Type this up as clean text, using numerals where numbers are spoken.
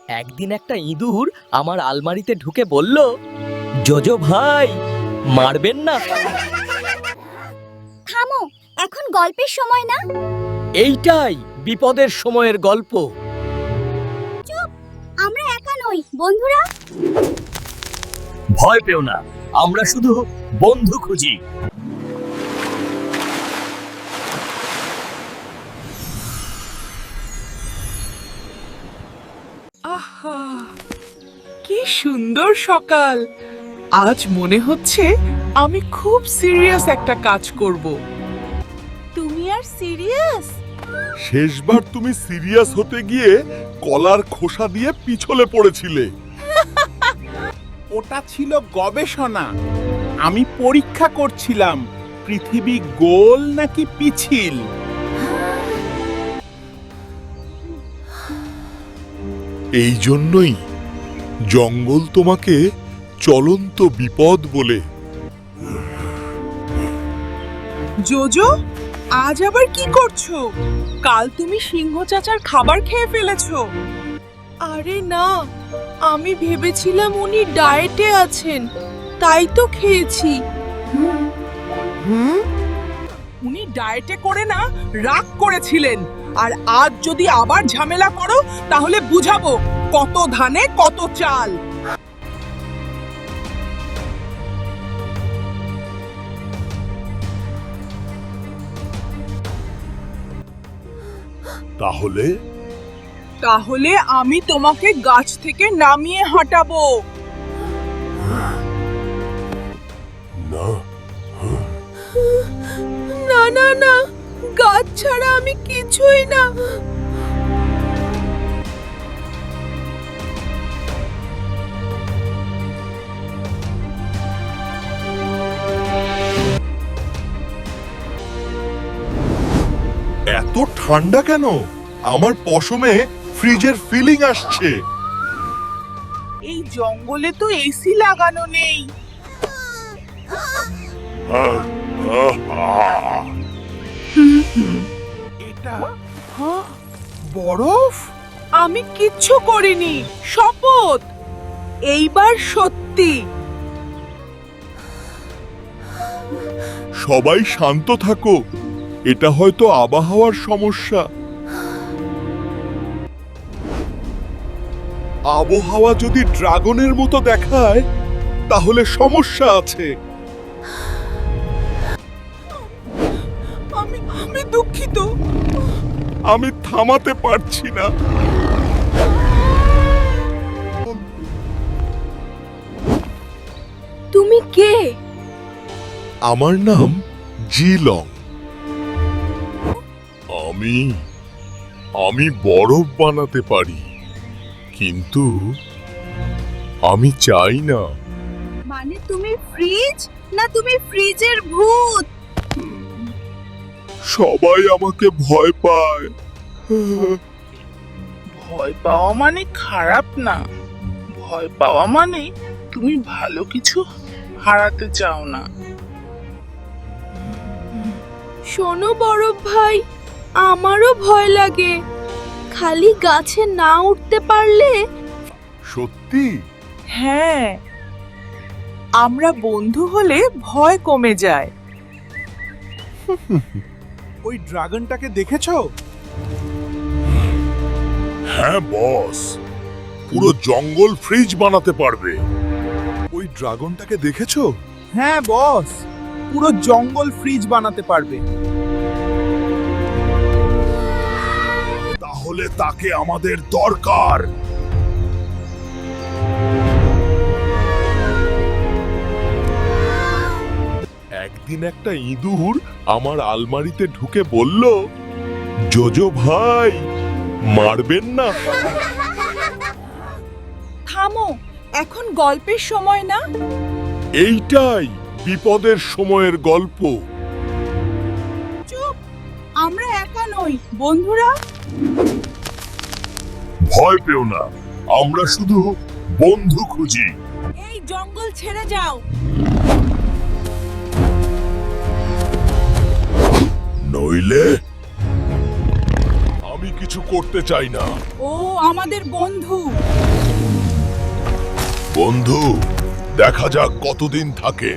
একদিন একটা ইঁদুর আমার আলমারিতে ঢুকে বলল, জোজো ভাই মারবেন না। থামো, এখন গল্পের সময় না। এইটাই বিপদের সময়ের গল্প। চুপ, আমরা একা নই বন্ধুরা। ভয় পেও না, আমরা শুধু বন্ধু খুঁজি। আহা, কি সুন্দর সকাল। আজ মনে হচ্ছে আমি খুব সিরিয়াস একটা কাজ করব। তুমি আর সিরিয়াস? শেষবার তুমি সিরিয়াস হতে গিয়ে কলার খোসা দিয়ে পিছলে পড়েছিলে। ওটা ছিল গবেষণা। আমি পরীক্ষা করছিলাম পৃথিবী গোল নাকি পিছিল। এই জন্যই জঙ্গল তোমাকে চলন্ত বিপদ বলে। জোজো, আজ আবার কি করছো? কাল তুমি সিংহ চাচার খাবার খেয়ে ফেলেছো। আরে না, আমি ভেবেছিলাম উনি ডায়েটে আছেন, তাই তো খেয়েছি। উনি ডায়েটে করে না রাগ করেছিলেন, আর আজ যদি আবার ঝামেলা করো তাহলে বুঝাবো কত ধানে কত চাল। তাহলে আমি তোমাকে গাছ থেকে নামিয়ে হাঁটাবো। না না না, গাছ ছাড়া আমি কিছুই না। এত ঠান্ডা কেন? আমার পশমে ফ্রিজের ফিলিং আসছে। এই জঙ্গলে তো এসি লাগানো নেই। এটা বরফ? আমি কিচ্ছু করিনি, শপথ। এইবার সত্যি। সবাই শান্ত থাকো, এটা হয়তো আবহাওয়ার সমস্যা। আবহাওয়া যদি ড্রাগনের মতো দেখায় তাহলে সমস্যা আছে। আমি দুঃখিত। আমি থামাতে পারছি না। তুমি কে? আমার নাম জিলং। আমি বরফ বানাতে পারি, কিন্তু আমি চাই না। মানে তুমি ফ্রিজ, না তুমি ফ্রিজের ভূত? সবাই আমাকে ভয় পায়। ভয় পাওয়া মানে খারাপ না, ভয় পাওয়া মানে তুমি ভালো কিছু হারাতে চাও না। শোনো বরফ ভাই, আমারও ভয় লাগে। খালি গাছে না উঠতে পারলে। সত্যি? হ্যাঁ, আমরা বন্ধু হলে ভয় কমে যায়। ওই ড্রাগনটাকে দেখেছো? হ্যাঁ বস, পুরো জঙ্গল ফ্রিজ বানাতে পারবে। ওই ড্রাগনটাকে দেখেছো? হ্যাঁ বস, পুরো জঙ্গল ফ্রিজ বানাতে পারবে। তাহলে তাকে আমাদের দরকার। একদিন একটা ইঁদুর আমার আলমারিতে ঢুকে বলল, জোজো ভাই মারবেন না। থামো, এখন গল্পের সময় না। এইটাই বিপদের সময়ের গল্প। চুপ, আমরা একা নই বন্ধুরা। ভয় পেও না, আমরা শুধু বন্ধু খুঁজি। এই জঙ্গল ছেড়ে যাও। নইলে আমি কিছু করতে চাই না। ও আমাদের বন্ধু। বন্ধু দেখা যাক কতদিন থাকে।